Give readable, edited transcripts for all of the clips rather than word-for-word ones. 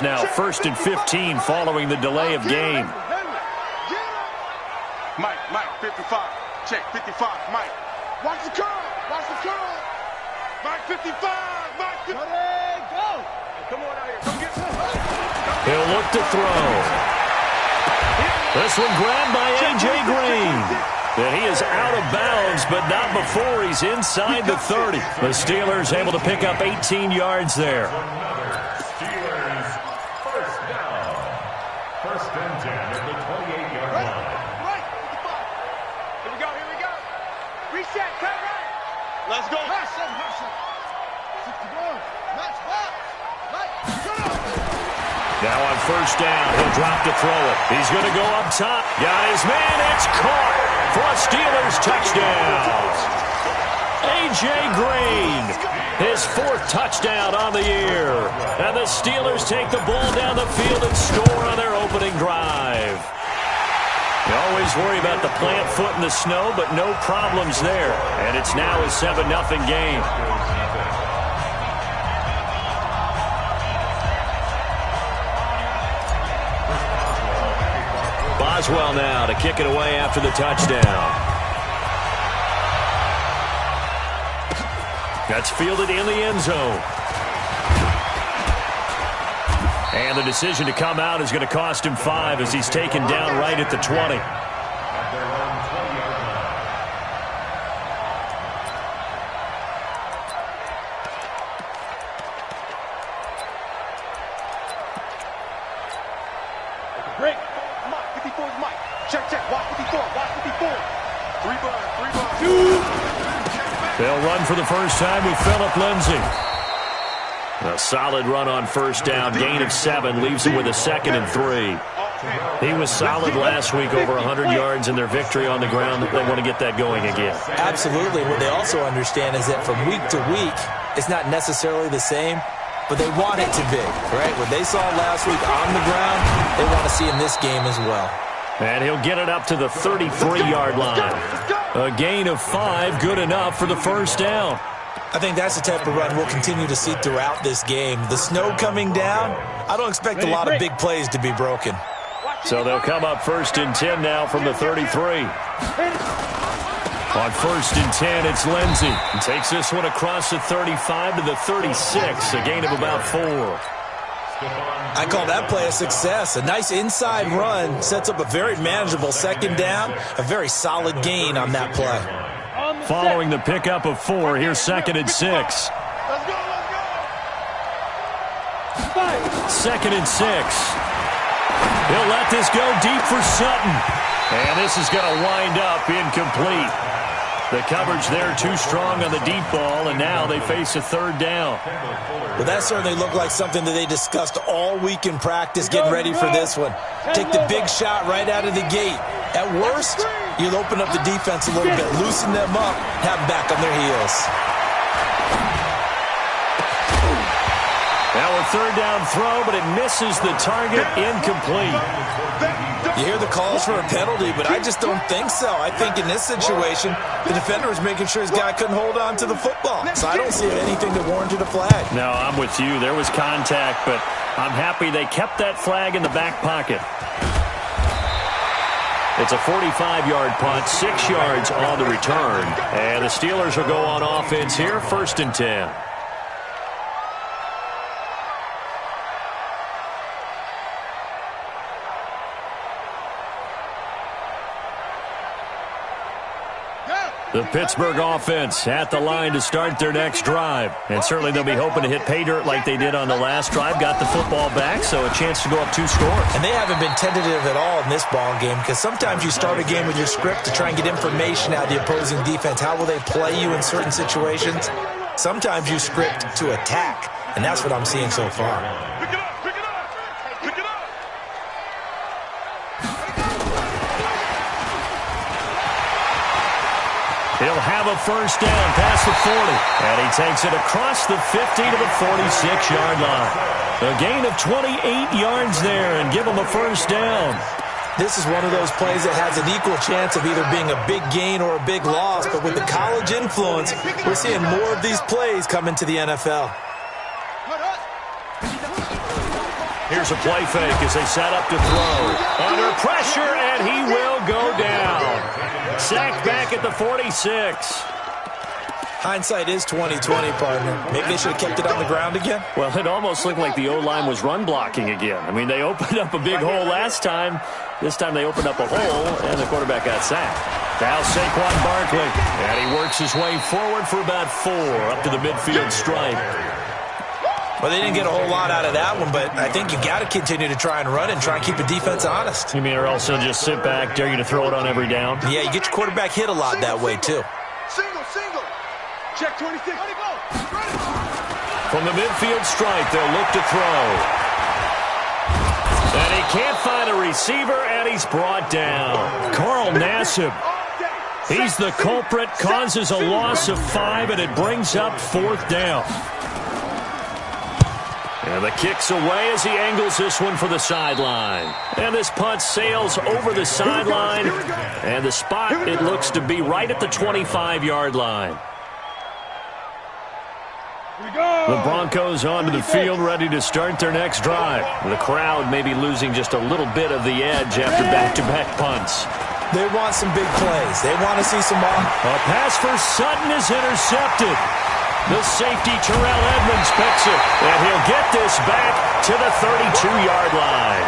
Now 1st and 15 following the delay of game. Mike, 55. Check, 55, Mike. Watch the curl. Mike, 55. Mike, 55. Go. Come on out here. Come get it. He'll look to throw. This one grabbed by A.J. Green. And he is out of bounds, but not before he's inside the 30. The Steelers able to pick up 18 yards there. Steelers first down. 1st and 10 at the 28-yard line. Right. Here we go. Reset, cut right. Let's go. Now on 1st down, he'll drop to throw it. He's going to go up top. Got his man. It's caught for a Steelers touchdown. A.J. Green, his 4th touchdown on the year. And the Steelers take the ball down the field and score on their opening drive. You always worry about the plant foot in the snow, but no problems there. And it's now a 7-0 game. Boswell now to kick it away after the touchdown. That's fielded in the end zone. And the decision to come out is going to cost him 5 as he's taken down right at the 20. Break. Mike, 54 is Mike. Check. Watch 54. Watch 54. 3 buns. 2. They'll run for the first time with Phillip Lindsay. A solid run on 1st down. Gain of 7 leaves him with a 2nd and 3. He was solid last week, over 100 yards in their victory on the ground. They want to get that going again. Absolutely. What they also understand is that from week to week, it's not necessarily the same, but they want it to be, right? What they saw last week on the ground, they want to see in this game as well. And he'll get it up to the 33-yard line. A gain of 5, good enough for the 1st down. I think that's the type of run we'll continue to see throughout this game. The snow coming down, I don't expect a lot of big plays to be broken. So they'll come up 1st and 10 now from the 33. On 1st and 10, it's Lindsay. He takes this one across the 35 to the 36, a gain of about 4. I call that play a success. A nice inside run sets up a very manageable 2nd down, a very solid gain on that play. Following the pickup of 4, here's 2nd and 6. Let's go. 2nd and 6. He'll let this go deep for Sutton. And this is going to wind up incomplete. The coverage there too strong on the deep ball, and now they face a 3rd down. Well, that certainly looked like something that they discussed all week in practice, getting ready for this one. Take the big shot right out of the gate. At worst, you'll open up the defense a little bit, loosen them up, have them back on their heels. Now a 3rd down throw, but it misses the target, incomplete. You hear the calls for a penalty, but I just don't think so. I think in this situation, the defender was making sure his guy couldn't hold on to the football. So I don't see anything that warranted a flag. No, I'm with you. There was contact, but I'm happy they kept that flag in the back pocket. It's a 45-yard punt, 6 yards on the return. And the Steelers will go on offense here, 1st and 10. The Pittsburgh offense at the line to start their next drive. And certainly they'll be hoping to hit pay dirt like they did on the last drive. Got the football back, so a chance to go up 2 scores. And they haven't been tentative at all in this ball game, because sometimes you start a game with your script to try and get information out of the opposing defense. How will they play you in certain situations? Sometimes you script to attack, and that's what I'm seeing so far. He'll have a 1st down past the 40. And he takes it across the 50 to the 46-yard line. A gain of 28 yards there and give him a 1st down. This is one of those plays that has an equal chance of either being a big gain or a big loss. But with the college influence, we're seeing more of these plays come into the NFL. Here's a play fake as they set up to throw. Under pressure, and he will go down. Sacked back at the 46. Hindsight is 20/20, partner. Maybe they should have kept it on the ground again. Well, it almost looked like the O-line was run blocking again. I mean, they opened up a big hole last time. This time they opened up a hole, and the quarterback got sacked. Now Saquon Barkley, and he works his way forward for about 4 up to the midfield stripe. Well, they didn't get a whole lot out of that one, but I think you got to continue to try and run and try and keep the defense honest. You mean, or else they'll just sit back, dare you to throw it on every down? Yeah, you get your quarterback hit a lot that way, too. Single. Check 26. From the midfield stripe, they'll look to throw. And he can't find a receiver, and he's brought down. Carl Nassib. He's the culprit, causes a loss of 5, and it brings up 4th down. And the kick's away as he angles this one for the sideline. And this punt sails over the sideline. And the spot, it looks to be right at the 25-yard line. The Broncos onto the field, ready to start their next drive. The crowd may be losing just a little bit of the edge after back-to-back punts. They want some big plays. They want to see some more. A pass for Sutton is intercepted. The safety, Terrell Edmonds, picks it, and he'll get this back to the 32-yard line.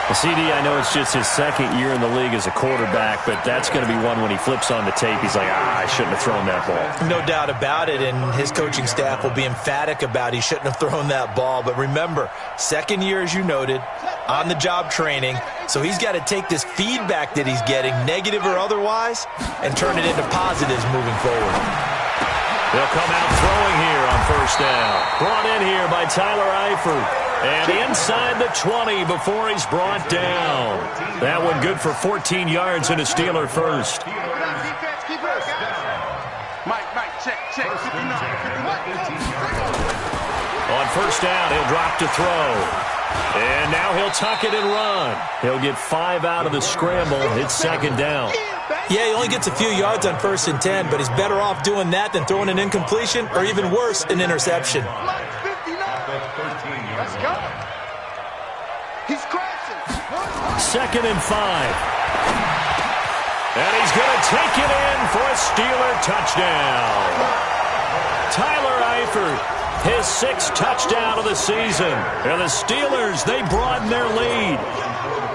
Well, CD, I know it's just his 2nd year in the league as a quarterback, but that's going to be one when he flips on the tape. He's like, I shouldn't have thrown that ball. No doubt about it, and his coaching staff will be emphatic about he shouldn't have thrown that ball. But remember, 2nd year, as you noted, on-the-job training, so he's got to take this feedback that he's getting, negative or otherwise, and turn it into positives moving forward. They'll come out throwing here on 1st down. Brought in here by Tyler Eifert. And inside the 20 before he's brought down. That one good for 14 yards and a Steeler first. Mike, check. 59. On 1st down, he'll drop to throw. And now he'll tuck it and run. He'll get 5 out of the scramble. It's 2nd down. Yeah, he only gets a few yards on 1st and 10, but he's better off doing that than throwing an incompletion or even worse, an interception. Let's go. He's crashing. 2nd and 5. And he's going to take it in for a Steeler touchdown. Tyler Eifert, his 6th touchdown of the season. And the Steelers, they broaden their lead.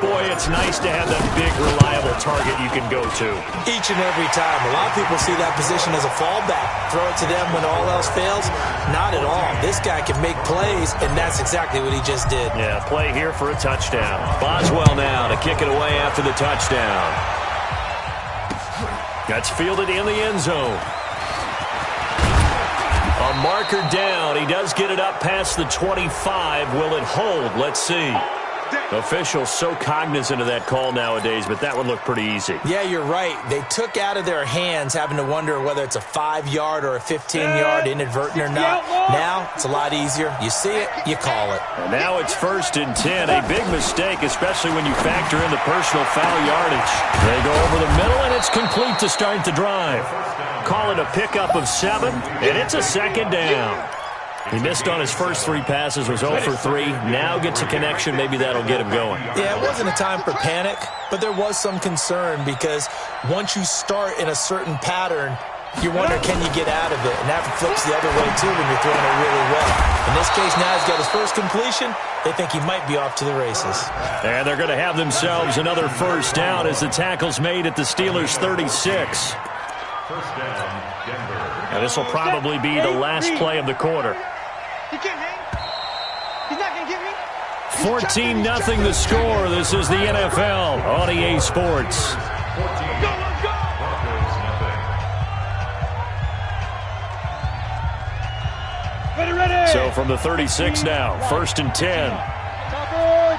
Boy, it's nice to have that big, reliable target you can go to. Each and every time. A lot of people see that position as a fallback. Throw it to them when all else fails. Not at all. This guy can make plays, and that's exactly what he just did. Yeah, play here for a touchdown. Boswell now to kick it away after the touchdown. That's fielded in the end zone. A marker down. He does get it up past the 25. Will it hold? Let's see. Officials so cognizant of that call nowadays, but that would look pretty easy. Yeah, you're right. They took out of their hands having to wonder whether it's a 5-yard or a 15-yard inadvertent or not. Now, it's a lot easier. You see it, you call it. And now it's 1st and 10. A big mistake, especially when you factor in the personal foul yardage. They go over the middle, and it's complete to start the drive. Call it a pickup of 7, and it's a 2nd down. He missed on his first 3 passes, was 0 for 3. Now gets a connection. Maybe that'll get him going. Yeah, it wasn't a time for panic, but there was some concern because once you start in a certain pattern, you wonder, can you get out of it? And that flips the other way, too, when you're throwing it really well. In this case, now he's got his first completion. They think he might be off to the races. And they're going to have themselves another 1st down as the tackle's made at the Steelers' 36. 1st down, Denver. Now, this will probably be the last play of the quarter. He can't hang. He's not going to get me. 14-0 the score. This is the NFL on EA Sports. Let's go. Ready. So from the 36 now, 1st and 10.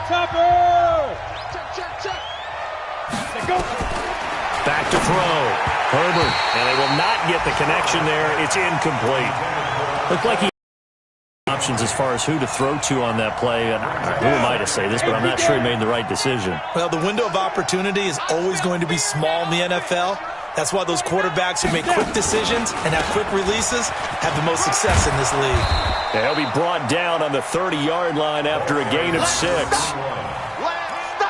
Topper. Check. Let's go. Back to throw. Herbert, and they will not get the connection there. It's incomplete. Looked like he had options as far as who to throw to on that play. And who am I to say this, but I'm not sure he made the right decision. Well, the window of opportunity is always going to be small in the NFL. That's why those quarterbacks who make quick decisions and have quick releases have the most success in this league. And he'll be brought down on the 30-yard line after a gain of 6.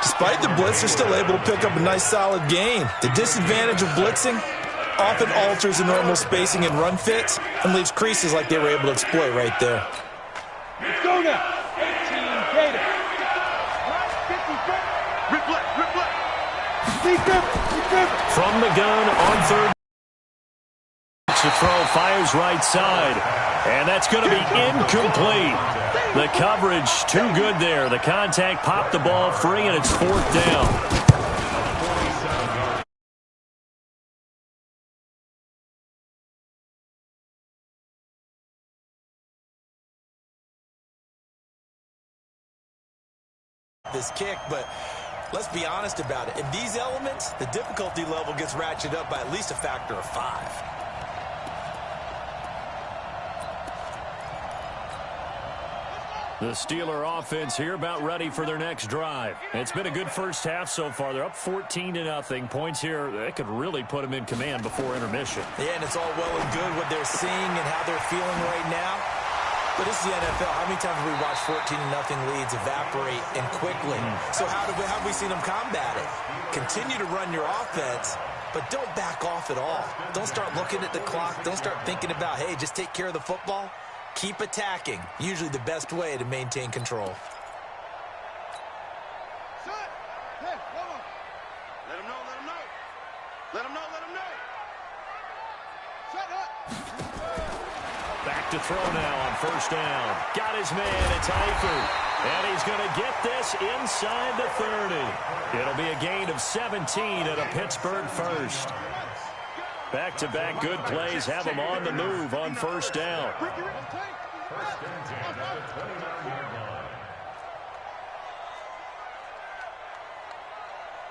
Despite the blitz, they're still able to pick up a nice, solid gain. The disadvantage of blitzing often alters the normal spacing and run fits and leaves creases like they were able to exploit right there. Let's go now. 18 Gator. From the gun on third. To throw, fires right side. And that's going to be incomplete. The coverage too good there. The contact popped the ball free, and it's 4th down. This kick, but let's be honest about it. In these elements, the difficulty level gets ratcheted up by at least a factor of 5. The Steeler offense here about ready for their next drive. It's been a good first half so far. They're up 14-0. Points here, they could really put them in command before intermission. Yeah, and it's all well and good what they're seeing and how they're feeling right now. But this is the NFL. How many times have we watched 14-0 leads evaporate and quickly? So how have we seen them combat it? Continue to run your offense, but don't back off at all. Don't start looking at the clock. Don't start thinking about, hey, just take care of the football. Keep attacking. Usually the best way to maintain control. Let him know, let him know. Let him know, let him know. Shut up. Back to throw now on first down. Got his man, it's Eifert. And he's going to get this inside the 30. It'll be a gain of 17 at a Pittsburgh first. Back-to-back good plays have him on the move on first down. First and 10 at the 29-yard line.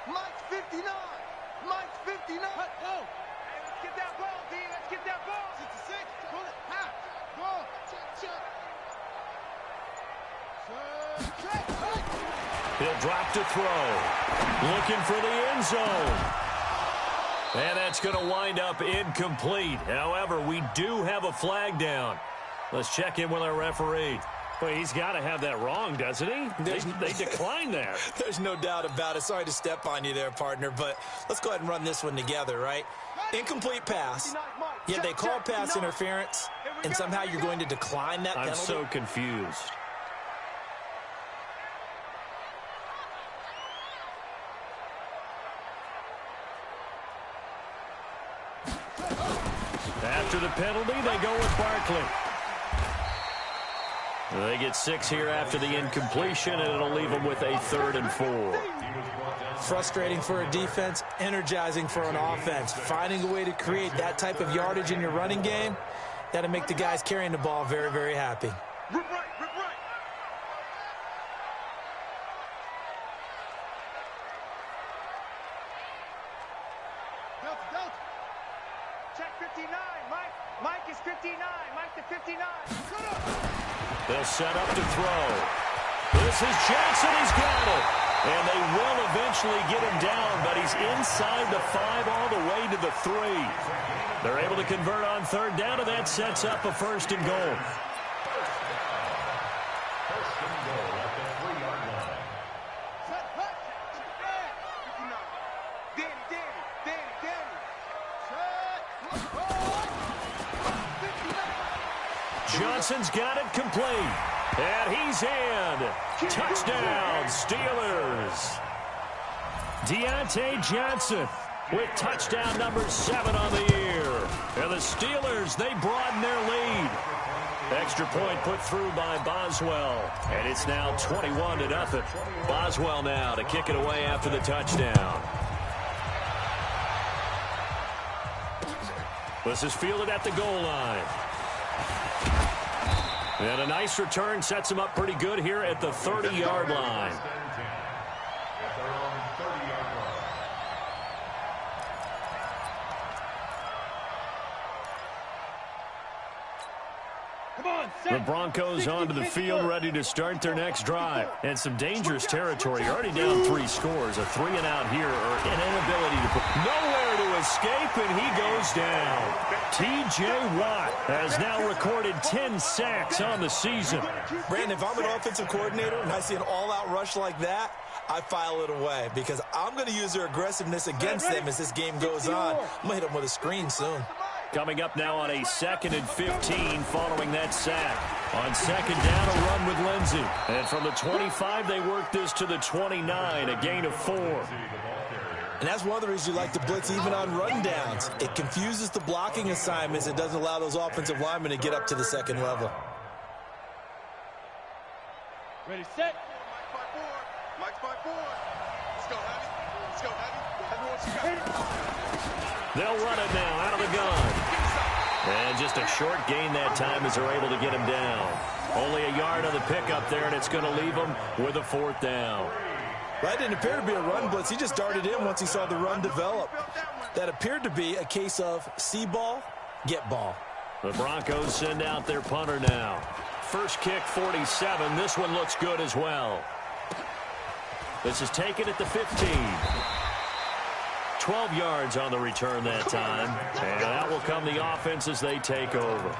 Mike's 59. Mike's 59. Go. Hey, let's get that ball, D. Let's get that ball. 66. Pull it. Half. Ball. Check. He'll drop to throw. Looking for the end zone. And that's going to wind up incomplete. However, we do have a flag down. Let's check in with our referee. Well, he's got to have that wrong, doesn't he? They declined that. There's no doubt about it. Sorry to step on you there, partner, but let's go ahead and run this one together, right? Incomplete pass. Yet they call pass interference, and somehow you're going to decline that penalty? I'm so confused. After the penalty, they go with Barkley. They get 6 here after the incompletion, and it'll leave them with a 3rd and 4. Frustrating for a defense, energizing for an offense. Finding a way to create that type of yardage in your running game, that'll make the guys carrying the ball very, very happy. Rip right, rip right. Delta. Check 59, Mike. Mike is 59. Mike to 59. They'll set up to throw. This is Johnson. He's got it. And they will eventually get him down, but he's inside the 5 all the way to the 3. They're able to convert on 3rd down, and that sets up a 1st and goal. First and goal at the 3-yard line. Johnson's got it complete. And he's in. Touchdown, Steelers. Deontay Johnson with touchdown number 7 on the year. And the Steelers, they broaden their lead. Extra point put through by Boswell. And it's now 21-0. Boswell now to kick it away after the touchdown. This is fielded at the goal line. And a nice return sets him up pretty good here at the 30-yard line. At their own 30-yard line. The Broncos onto the field ready to start their next drive. And some dangerous territory. You're already down 3 scores. A 3-and-out here or an inability to put nowhere to escape, and he goes down. T.J. Watt has now recorded 10 sacks on the season. Brandon, if I'm an offensive coordinator and I see an all-out rush like that, I file it away because I'm going to use their aggressiveness against them as this game goes on. I'm going to hit them with a screen soon. Coming up now on a 2nd and 15 following that sack. On 2nd down, a run with Lindsey. And from the 25, they work this to the 29, a gain of 4. And that's one of the reasons you like to blitz even on rundowns. It confuses the blocking assignments. It doesn't allow those offensive linemen to get up to the second level. Ready, set. Mike's by 4. Let's go, Heavy. Let's go, Heavy. They'll run it now out of the gun. And just a short gain that time as they're able to get him down. Only a yard on the pickup there, and it's going to leave him with a 4th down. That didn't appear to be a run blitz. He just darted in once he saw the run develop. That appeared to be a case of see ball, get ball. The Broncos send out their punter now. First kick, 47. This one looks good as well. This is taken at the 15. 12 yards on the return that time. And that will come the offense as they take over.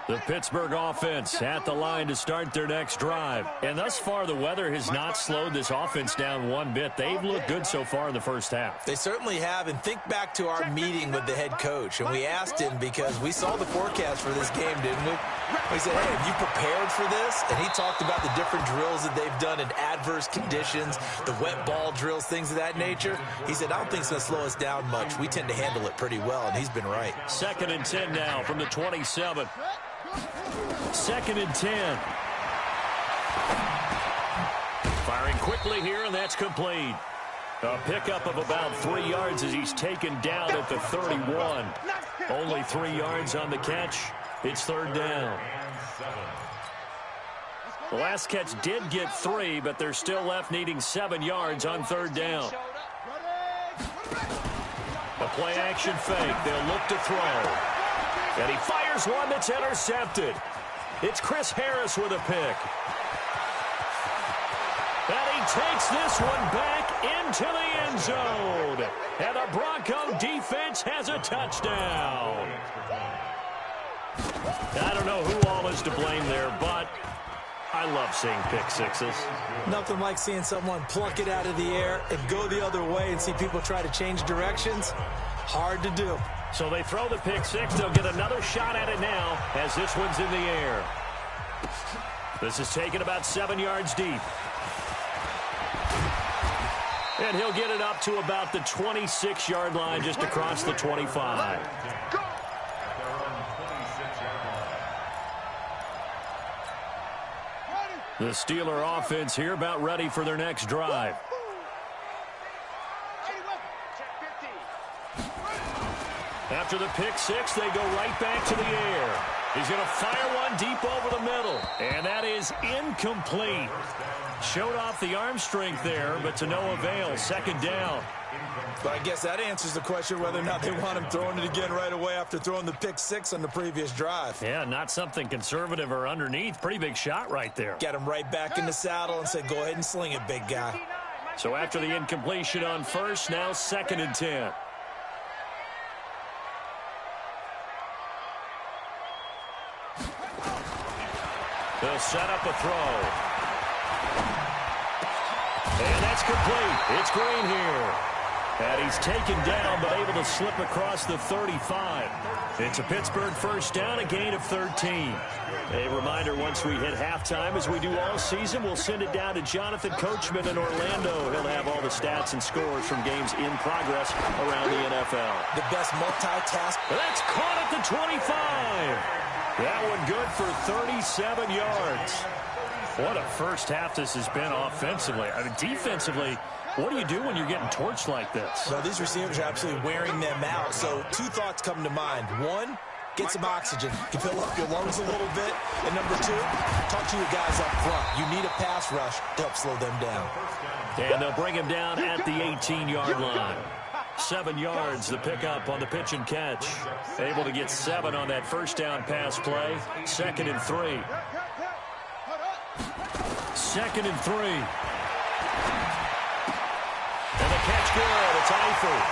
The Pittsburgh offense at the line to start their next drive. And thus far, the weather has not slowed this offense down one bit. They've looked good so far in the first half. They certainly have. And think back to our meeting with the head coach. And we asked him because we saw the forecast for this game, didn't we? We said, hey, have you prepared for this? And he talked about the different drills that they've done in adverse conditions, the wet ball drills, things of that nature. He said, I don't think it's going to slow us down much. We tend to handle it pretty well, and he's been right. 2nd and 10 now from the 27. 2nd and 10. Firing quickly here, and that's complete. A pickup of about 3 yards as he's taken down at the 31. Only 3 yards on the catch. It's 3rd down. The last catch did get 3, but they're still left needing 7 yards on 3rd down. A play-action fake. They'll look to throw. And he fires one that's intercepted. It's Chris Harris with a pick. And he takes this one back into the end zone. And the Bronco defense has a touchdown. I don't know who all is to blame there, but I love seeing pick sixes. Nothing like seeing someone pluck it out of the air and go the other way and see people try to change directions. Hard to do. So they throw the pick six. They'll get another shot at it now as this one's in the air. This is taken about 7 yards deep. And he'll get it up to about the 26-yard line just across the 25. The Steeler offense here about ready for their next drive. After the pick six, they go right back to the air. He's going to fire one deep over the middle. And that is incomplete. Showed off the arm strength there, but to no avail. 2nd down. But I guess that answers the question whether or not they want him throwing it again right away after throwing the pick six on the previous drive. Yeah, not something conservative or underneath. Pretty big shot right there. Got him right back in the saddle and said, go ahead and sling it, big guy. So after the incompletion on first, now 2nd and 10. They'll set up a throw. And that's complete. It's Green here. And he's taken down, but able to slip across the 35. It's a Pittsburgh first down, a gain of 13. A reminder, once we hit halftime, as we do all season, we'll send it down to Jonathan Coachman in Orlando. He'll have all the stats and scores from games in progress around the NFL. The best multitask. That's caught at the 25. That one good for 37 yards. What a first half this has been offensively. I mean, defensively, what do you do when you're getting torched like this? Well, these receivers are absolutely wearing them out. So 2 thoughts come to mind. 1, get some oxygen. You fill up your lungs a little bit. And number 2, talk to your guys up front. You need a pass rush to help slow them down. And they'll bring him down at the 18-yard line. 7 yards, the pickup on the pitch and catch. Able to get 7 on that first down pass play. 2nd and 3. 2nd and 3. And the catch good. It's Eifert.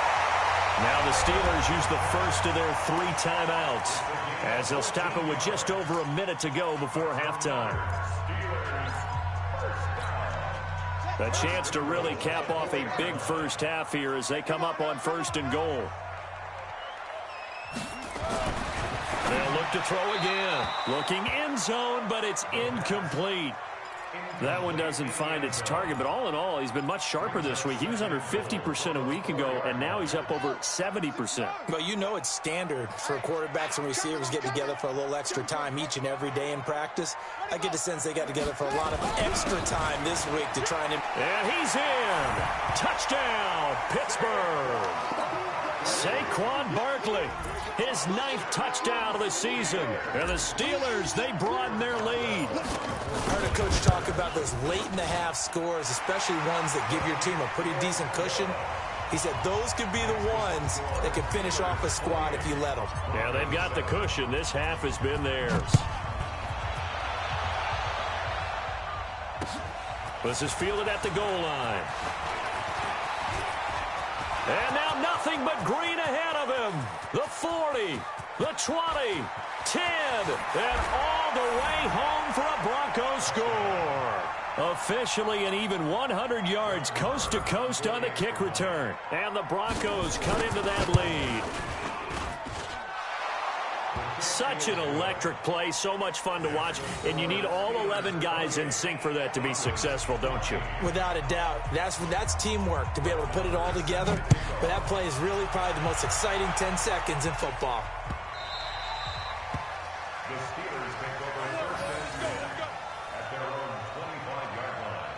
Now the Steelers use the first of their 3 timeouts as they'll stop it with just over a minute to go before halftime. A chance to really cap off a big first half here as they come up on 1st and goal. They'll look to throw again. Looking end zone, but it's incomplete. That one doesn't find its target, but all in all, he's been much sharper this week. He was under 50% a week ago, and now he's up over 70%. Well, you know it's standard for quarterbacks and receivers get together for a little extra time each and every day in practice. I get the sense they got together for a lot of extra time this week to try and... And he's in. Touchdown, Pittsburgh. Saquon Barkley, his 9th touchdown of the season. And the Steelers, they broaden their lead. I heard a coach talk about those late-in-the-half scores, especially ones that give your team a pretty decent cushion. He said those could be the ones that could finish off a squad if you let them. Yeah, they've got the cushion. This half has been theirs. This is fielded at the goal line. And now nothing but green ahead of him. The 40, the 20, 10, and all the way home for a Broncos score. Officially an even 100 yards coast to coast on the kick return. And the Broncos cut into that lead. Such an electric play, so much fun to watch, and you need all 11 guys in sync for that to be successful, don't you? Without a doubt. That's teamwork to be able to put it all together, but that play is really probably the most exciting 10 seconds in football. The Steelers take over 1st and 10 at their own 25-yard line.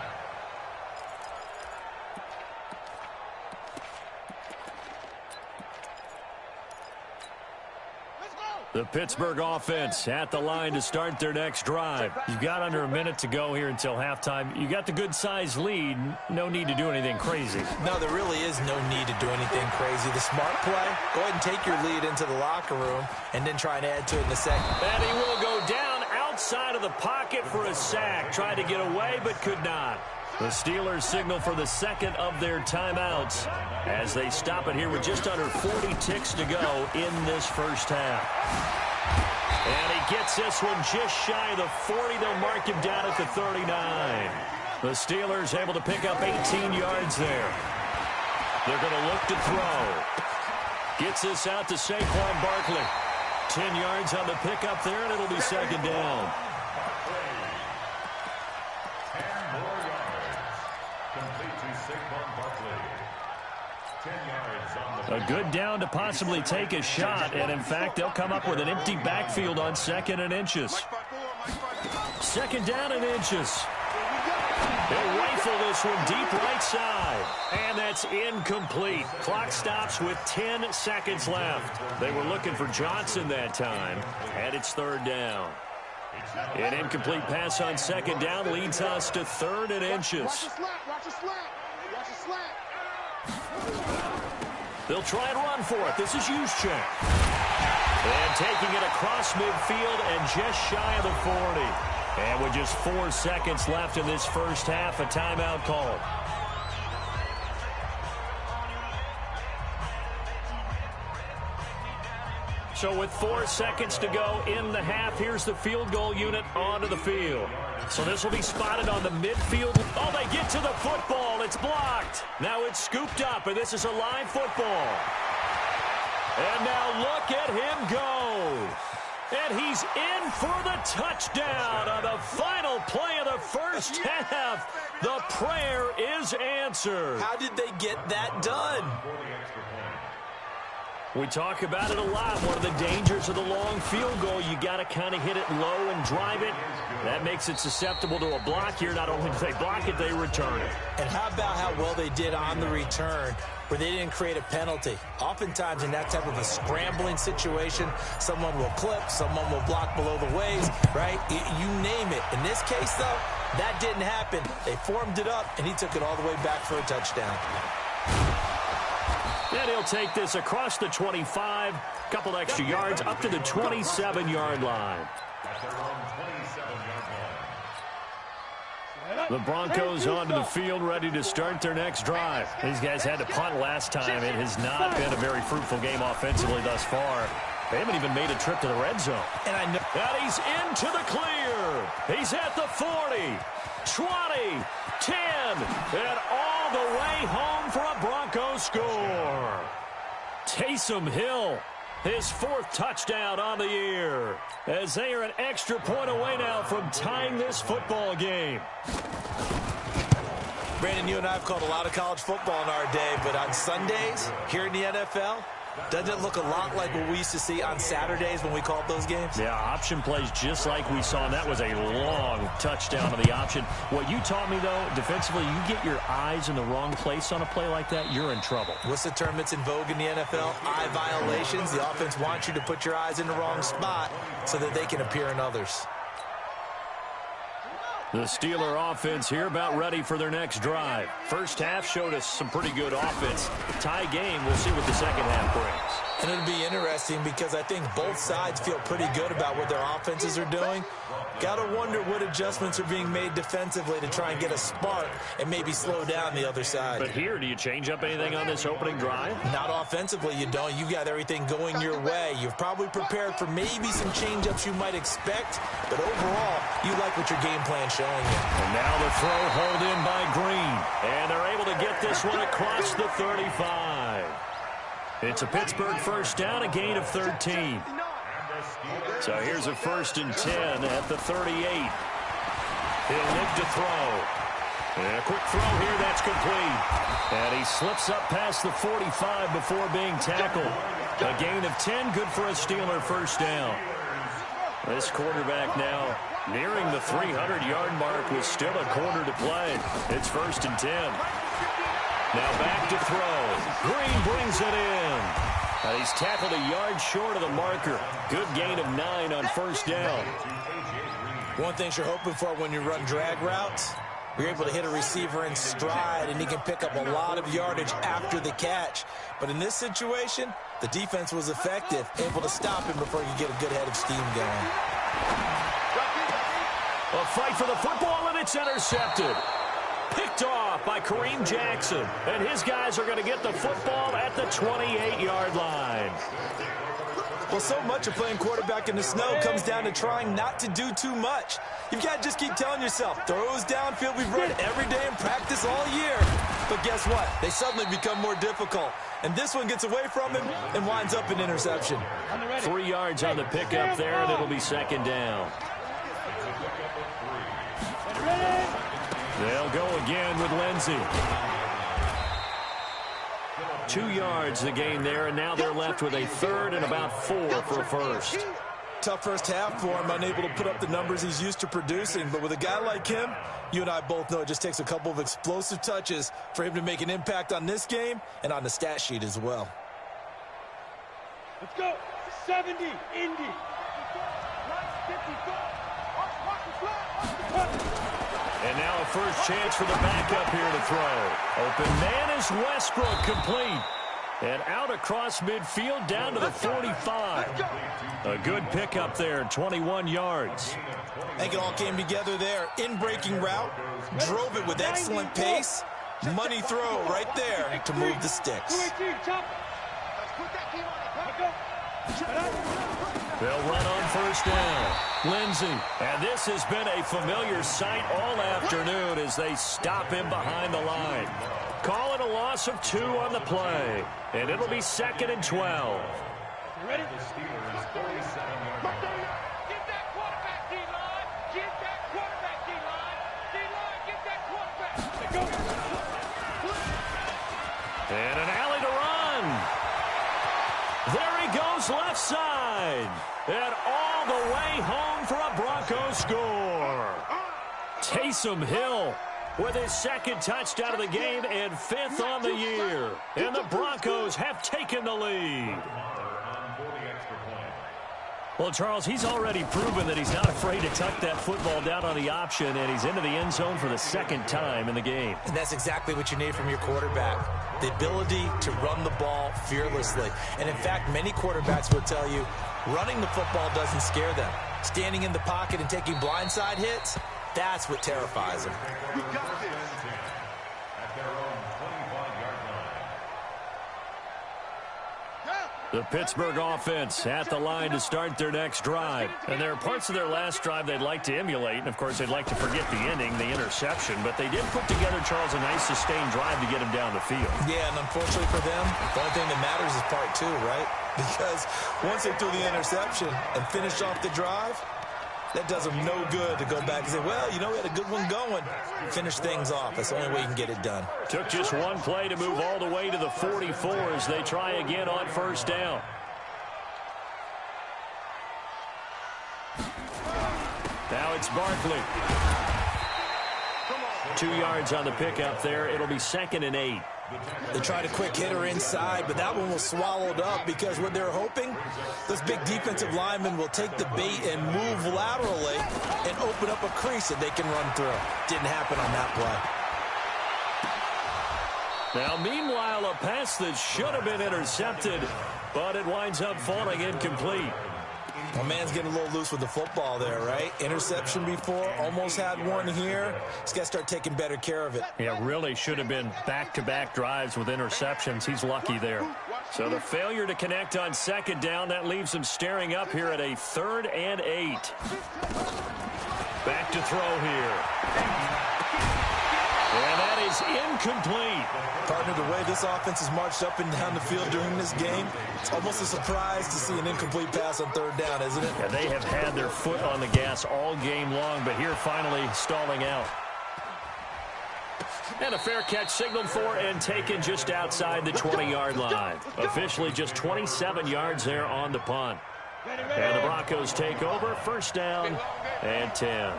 The Pittsburgh offense at the line to start their next drive. You've got under a minute to go here until halftime. You got the good-sized lead. No need to do anything crazy. No, there really is no need to do anything crazy. The smart play, go ahead and take your lead into the locker room and then try and add to it in a second. And he will go down outside of the pocket for a sack. Tried to get away, but could not. The Steelers signal for the second of their timeouts as they stop it here with just under 40 ticks to go in this first half. And he gets this one just shy of the 40. They'll mark him down at the 39. The Steelers able to pick up 18 yards there. They're going to look to throw. Gets this out to Saquon Barkley. 10 yards on the pickup there, and it'll be second down. A good down to possibly take a shot, and in fact, they'll come up with an empty backfield on 2nd and inches. 2nd down and inches. They'll rifle this one deep right side, and that's incomplete. Clock stops with 10 seconds left. They were looking for Johnson that time, and it's 3rd down. An incomplete pass on 2nd down leads us to 3rd and inches. Watch the slap, watch the slap, watch the slap. They'll try and run for it. This is Juszczyk. And taking it across midfield and just shy of the 40. And with just 4 seconds left in this first half, a timeout call. So with 4 seconds to go in the half, here's the field goal unit onto the field. So this will be spotted on the midfield. Oh, they get to the football. It's blocked. Now it's scooped up, and this is a live football. And now look at him go. And he's in for the touchdown on the final play of the first half. The prayer is answered. How did they get that done? We talk about it a lot. One of the dangers of the long field goal, you got to kind of hit it low and drive it. That makes it susceptible to a block here. Not only do they block it, they return it. And how about how well they did on the return, where they didn't create a penalty? Oftentimes in that type of a scrambling situation, someone will clip, someone will block below the waist, right? You name it. In this case, though, that didn't happen. They formed it up, and he took it all the way back for a touchdown. And he'll take this across the 25, a couple extra yards, up to the 27-yard line. The Broncos onto the field, ready to start their next drive. These guys had to punt last time. It has not been a very fruitful game offensively thus far. They haven't even made a trip to the red zone. And he's into the clear. He's at the 40, 20, 10, and all the way home for a Broncos score. Taysom Hill, his 4th touchdown on the year, as they are an extra point away now from tying this football game. Brandon, you and I have called a lot of college football in our day, but on Sundays here in the NFL, doesn't it look a lot like what we used to see on Saturdays when we called those games? Yeah, option plays just like we saw, and that was a long touchdown on the option. What you taught me, though, defensively, you get your eyes in the wrong place on a play like that, you're in trouble. What's the term that's in vogue in the NFL? Eye violations. The offense wants you to put your eyes in the wrong spot so that they can appear in others. The Steeler offense here about ready for their next drive. First half showed us some pretty good offense. Tie game, we'll see what the second half brings. And it'll be interesting because I think both sides feel pretty good about what their offenses are doing. Got to wonder what adjustments are being made defensively to try and get a spark and maybe slow down the other side. But here, do you change up anything on this opening drive? Not offensively, you don't. You got everything going your way. You've probably prepared for maybe some change-ups you might expect, but overall, you like what your game plan's showing you. And now the throw hauled in by Green, and they're able to get this one across the 35. It's a Pittsburgh first down, a gain of 13. So here's a 1st and 10 at the 38. He'll look to throw. And a quick throw here, that's complete. And he slips up past the 45 before being tackled. A gain of 10, good for a Steeler first down. This quarterback now nearing the 300-yard mark with still a quarter to play. It's 1st and 10. Now back to throw. Green brings it in. He's tackled a yard short of the marker. Good gain of 9 on first down. One thing you're hoping for when you run drag routes, you're able to hit a receiver in stride, and he can pick up a lot of yardage after the catch. But in this situation, the defense was effective, able to stop him before you get a good head of steam going. A fight for the football, and it's intercepted. Picked off by Kareem Jackson, and his guys are going to get the football at the 28-yard line. Well, so much of playing quarterback in the snow comes down to trying not to do too much. You've got to just keep telling yourself, throws downfield we've run every day in practice all year. But guess what? They suddenly become more difficult. And this one gets away from him and winds up an interception. 3 yards on the pickup there, and it'll be 2nd down. They'll go again with Lindsey. 2 yards the gain there, and now they're left with a 3rd and about 4 for a first. Tough first half for him, unable to put up the numbers he's used to producing. But with a guy like him, you and I both know it just takes a couple of explosive touches for him to make an impact on this game and on the stat sheet as well. Let's go. 70, Indy. And now a first chance for the backup here to throw. Open man is Westbrook, complete. And out across midfield down to the 45. A good pickup there, 21 yards. I think it all came together there. In-breaking route, drove it with excellent pace. Money throw right there to move the sticks. They'll run on first down. Lindsey. And this has been a familiar sight all afternoon as they stop him behind the line. Call it a loss of 2 on the play. And it'll be 2nd and 12. You ready? The Steelers 47-yard line. Get that quarterback, D-line. Get that quarterback, D-line. D-line, get that quarterback. Go. And an alley to run. There he goes left side. And all the way home for a Broncos score. Taysom Hill with his 2nd touchdown of the game and 5th on the year. And the Broncos have taken the lead. Well, Charles, he's already proven that he's not afraid to tuck that football down on the option, and he's into the end zone for the 2nd time in the game. And that's exactly what you need from your quarterback. The ability to run the ball fearlessly. And in fact, many quarterbacks will tell you running the football doesn't scare them. Standing in the pocket and taking blindside hits, That's what terrifies them. We got this. At their own 25-yard line. The Pittsburgh offense at the line to start their next drive. And there are parts of their last drive they'd like to emulate. And, of course, they'd like to forget the ending, the interception. But they did put together, Charles, a nice sustained drive to get him down the field. Yeah, and unfortunately for them, the only thing that matters is part two, right? Because once they threw the interception and finished off the drive, that does them no good to go back and say, well, you know, we had a good one going. Finish things off. That's the only way you can get it done. Took just one play to move all the way to the 44 as they try again on first down. Now it's Barkley. 2 yards on the pickup there. It'll be 2nd and 8. They tried a quick hitter inside, but that one was swallowed up because what they're hoping, those big defensive linemen will take the bait and move laterally and open up a crease that they can run through. Didn't happen on that play. Now, meanwhile, a pass that should have been intercepted, but it winds up falling incomplete. Well, man's getting a little loose with the football there, right? Interception before, almost had one here. He's got to start taking better care of it. Yeah, really should have been back-to-back drives with interceptions. He's lucky there. So the failure to connect on 2nd down, that leaves him staring up here at a 3rd and 8. Back to throw here. And that is incomplete. Partner, the way this offense has marched up and down the field during this game, it's almost a surprise to see an incomplete pass on 3rd down, isn't it? Yeah, they have had their foot on the gas all game long, but here finally stalling out. And a fair catch signaled for and taken just outside the 20-yard line. Officially just 27 yards there on the punt. And the Broncos take over, 1st down and 10.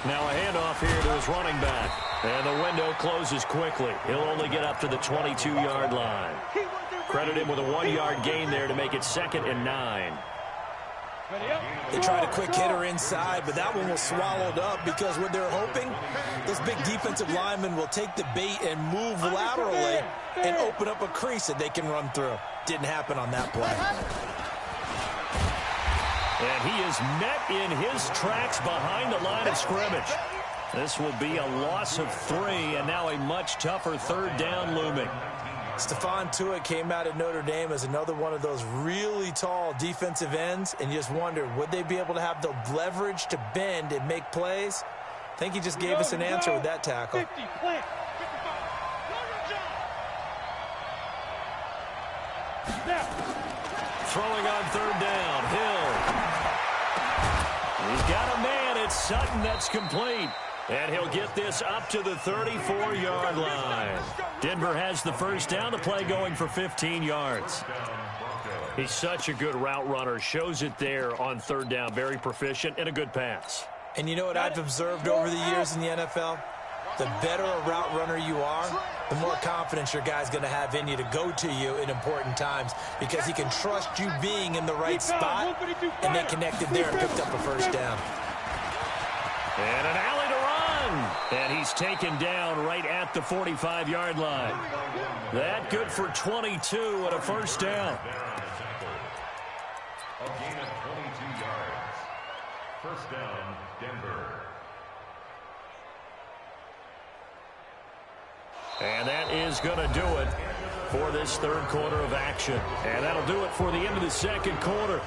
Now a handoff here to his running back. And the window closes quickly. He'll only get up to the 22-yard line. Credit him with a 1-yard gain there to make it 2nd and 9. They tried a quick hitter inside, but that one was swallowed up because what they're hoping, those big defensive linemen will take the bait and move laterally and open up a crease that they can run through. Didn't happen on that play. And he is met in his tracks behind the line of scrimmage. This will be a loss of 3, and now a much tougher 3rd down looming. Stephon Tuitt came out of Notre Dame as another one of those really tall defensive ends, and you just wonder, would they be able to have the leverage to bend and make plays? I think he just gave us an answer with that tackle. 50, plant. 55. Throwing on 3rd down, Hill. He's got a man. It's Sutton that's complete. And he'll get this up to the 34-yard line. Denver has the 1st down. The play going for 15 yards. He's such a good route runner. Shows it there on 3rd down. Very proficient and a good pass. And you know what I've observed over the years in the NFL? The better a route runner you are, the more confidence your guy's going to have in you to go to you in important times because he can trust you being in the right spot, and they connected there and picked up a 1st down. And an alley to run. And he's taken down right at the 45-yard line. That good for 22 and a 1st down. A gain of 22 yards. 1st down, Denver. And that is going to do it for this 3rd quarter of action. And that'll do it for the end of the 2nd quarter.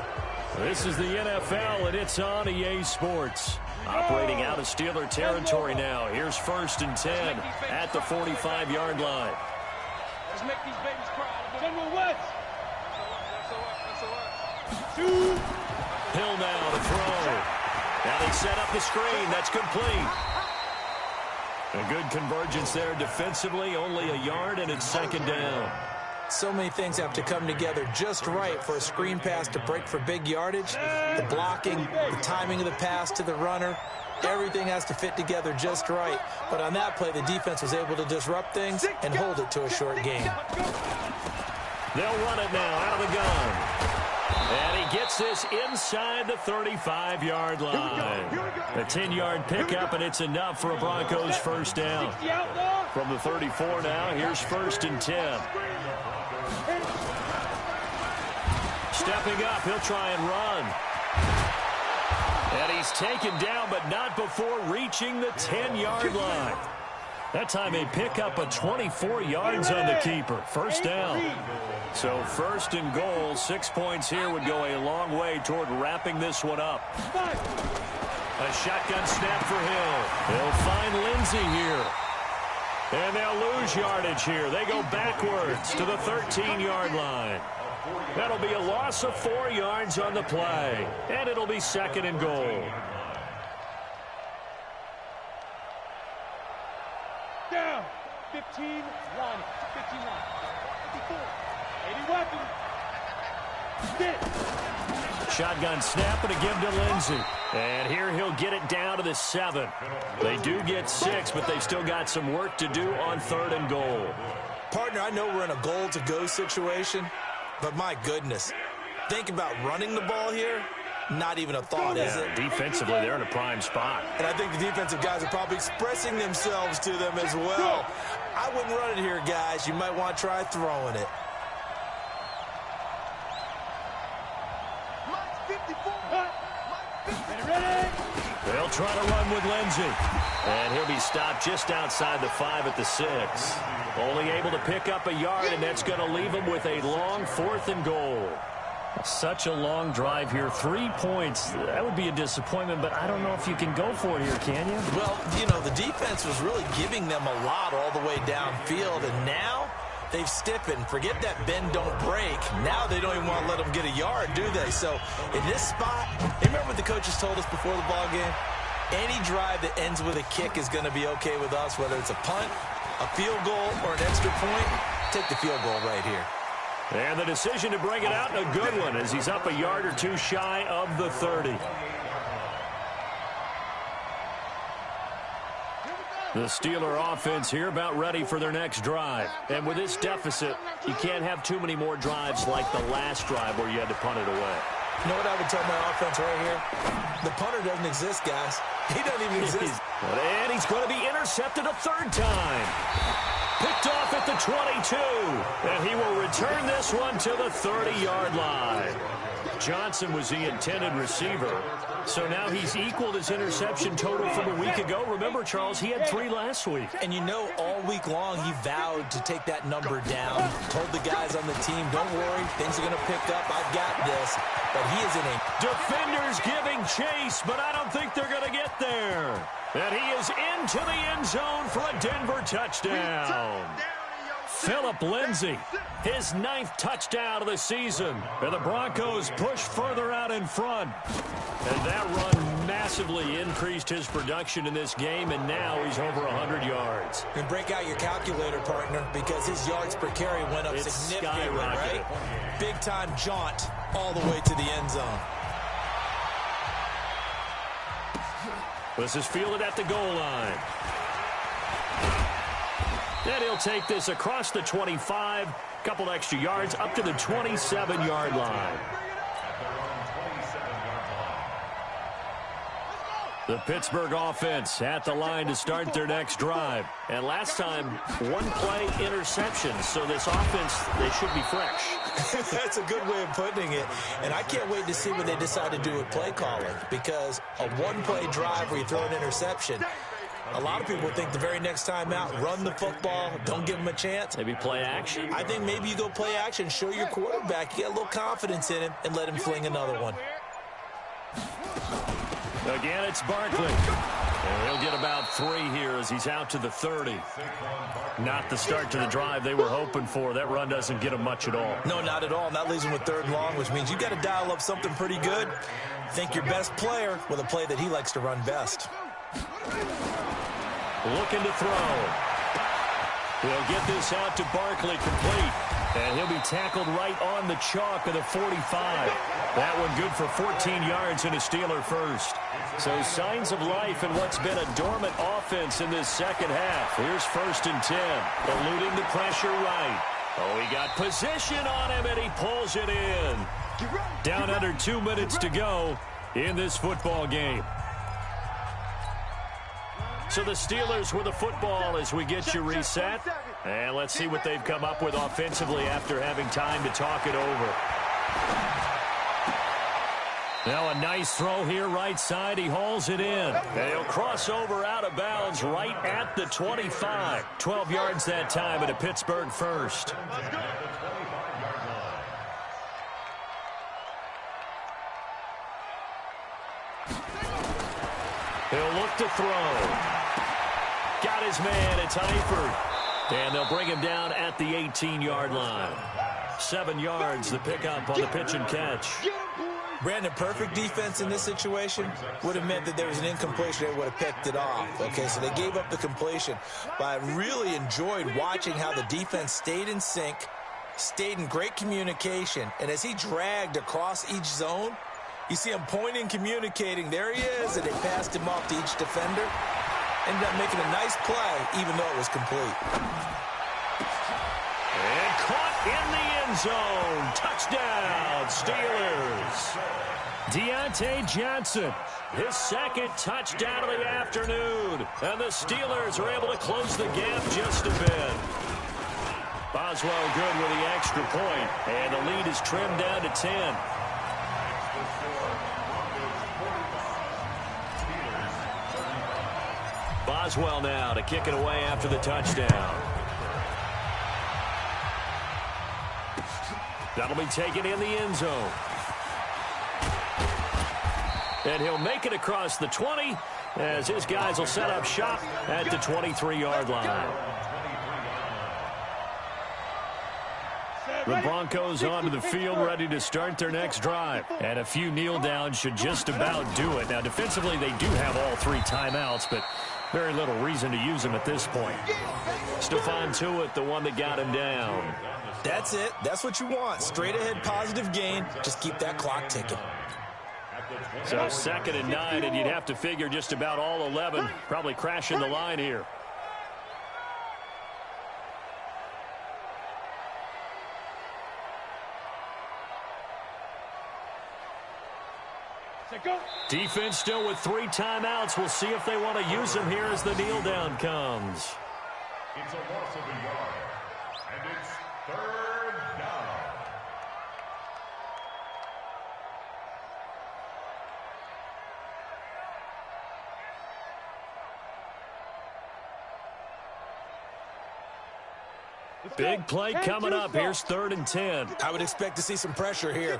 This is the NFL, and it's on EA Sports. Operating out of Steeler territory now. Here's 1st and 10 at the 45-yard line. Let's make these babies cry. General West. Hill now to throw. Now they set up the screen. That's complete. A good convergence there defensively. Only a yard, and it's 2nd down. So many things have to come together just right for a screen pass to break for big yardage. The blocking, the timing of the pass to the runner, everything has to fit together just right. But on that play, the defense was able to disrupt things and hold it to a short gain. They'll run it now out of the gun. And he gets this inside the 35-yard line. A 10-yard pickup, and it's enough for a Broncos 1st down. From the 34 now, here's 1st and 10. Stepping up, he'll try and run. And he's taken down, but not before reaching the 10-yard line. That time they pick up a 24 yards on the keeper. First down. So first and goal, 6 points here would go a long way toward wrapping this one up. A shotgun snap for Hill. They'll find Lindsey here. And they'll lose yardage here. They go backwards to the 13-yard line. That'll be a loss of 4 yards on the play. And it'll be second and goal. Down. 15, 1, 15, 54. 80 weapons. Sit. Shotgun snap and a give to Lindsey. And here he'll get it down to the 7. They do get 6, but they've still got some work to do on third and goal. Partner, I know we're in a goal-to-go situation, but my goodness, think about running the ball here. Not even a thought, is it? Defensively, they're in a prime spot. And I think the defensive guys are probably expressing themselves to them as well. I wouldn't run it here, guys. You might want to try throwing it. They'll try to run with Lindsey. And he'll be stopped just outside the 5 at the 6. Only able to pick up a yard, and that's going to leave him with a long 4th and goal. Such a long drive here. 3 points. That would be a disappointment, but I don't know if you can go for it here, can you? Well, you know, the defense was really giving them a lot all the way downfield, and now they've stiffened. Forget that bend, don't break. Now they don't even want to let them get a yard, do they? So in this spot, remember what the coaches told us before the ball game? Any drive that ends with a kick is going to be okay with us, whether it's a punt, a field goal, or an extra point. Take the field goal right here. And the decision to bring it out, a good one, as he's up a yard or two shy of the 30. The Steeler offense here about ready for their next drive. And with this deficit, you can't have too many more drives like the last drive where you had to punt it away. You know what I would tell my offense right here? The punter doesn't exist, guys. He doesn't even exist. And he's going to be intercepted a 3rd time. Picked off at the 22. And he will return this one to the 30-yard line. Johnson was the intended receiver. So now he's equaled his interception total from a week ago. Remember, Charles, he had 3 last week. And you know, all week long he vowed to take that number down. Told the guys on the team, don't worry, things are going to pick up. I've got this. But he is in a... Defenders giving chase, but I don't think they're going to get there. And he is into the end zone for a Denver touchdown. Phillip Lindsay, his 9th touchdown of the season. And the Broncos push further out in front. And that run massively increased his production in this game, and now he's over 100 yards. And break out your calculator, partner, because his yards per carry went up significantly, right? Big-time jaunt all the way to the end zone. This is fielded at the goal line. And he'll take this across the 25, couple extra yards, up to the 27-yard line. The Pittsburgh offense at the line to start their next drive. And last time, 1-play interception. So this offense, they should be fresh. That's a good way of putting it. And I can't wait to see what they decide to do with play calling. Because a 1-play drive where you throw an interception, a lot of people think the very next time out, run the football, don't give them a chance. Maybe play action. I think maybe you go play action, show your quarterback, you get a little confidence in him, and let him fling another one. Again, it's Barkley. And he'll get about 3 here as he's out to the 30. Not the start to the drive they were hoping for. That run doesn't get him much at all. No, not at all. And that leaves him with 3rd and long, which means you've got to dial up something pretty good. Think your best player with a play that he likes to run best. Looking to throw. He'll get this out to Barkley complete. And he'll be tackled right on the chalk of the 45. That one good for 14 yards and a Steeler first. So signs of life in what's been a dormant offense in this second half. Here's 1st and 10. Eluding the pressure right. Oh, he got position on him, and he pulls it in. Down under 2 minutes to go in this football game. So the Steelers with the football as we get you reset. And let's see what they've come up with offensively after having time to talk it over. Now a nice throw here right side. He hauls it in. And he'll cross over out of bounds right at the 25. 12 yards that time at a Pittsburgh first. He'll look to throw. Got his man. It's Eifert. And they'll bring him down at the 18-yard line. 7 yards, the pickup on the pitch and catch. Brandon, perfect defense in this situation would have meant that there was an incompletion. They would have picked it off. Okay, so they gave up the completion. But I really enjoyed watching how the defense stayed in sync, stayed in great communication. And as he dragged across each zone, you see him pointing, communicating. There he is, and they passed him off to each defender. Ended up making a nice play, even though it was complete. And caught in the end zone. Touchdown, Steelers. Deontay Johnson, his second touchdown of the afternoon. And the Steelers are able to close the gap just a bit. Boswell good with the extra point. And the lead is trimmed down to 10. Boswell now to kick it away after the touchdown. That'll be taken in the end zone. And he'll make it across the 20 as his guys will set up shop at the 23-yard line. The Broncos onto the field ready to start their next drive. And a few kneel downs should just about do it. Now, defensively, they do have all 3 timeouts, but very little reason to use them at this point. Stephon Tuitt, the one that got him down. That's it. That's what you want. Straight ahead positive gain. Just keep that clock ticking. So 2nd and 9, and you'd have to figure just about all 11 probably crashing the line here. Defense still with 3 timeouts. We'll see if they want to use them here as the kneel down comes. It's a loss of a yard, and it's 3rd down. Big play coming up. Here's 3rd and 10. I would expect to see some pressure here.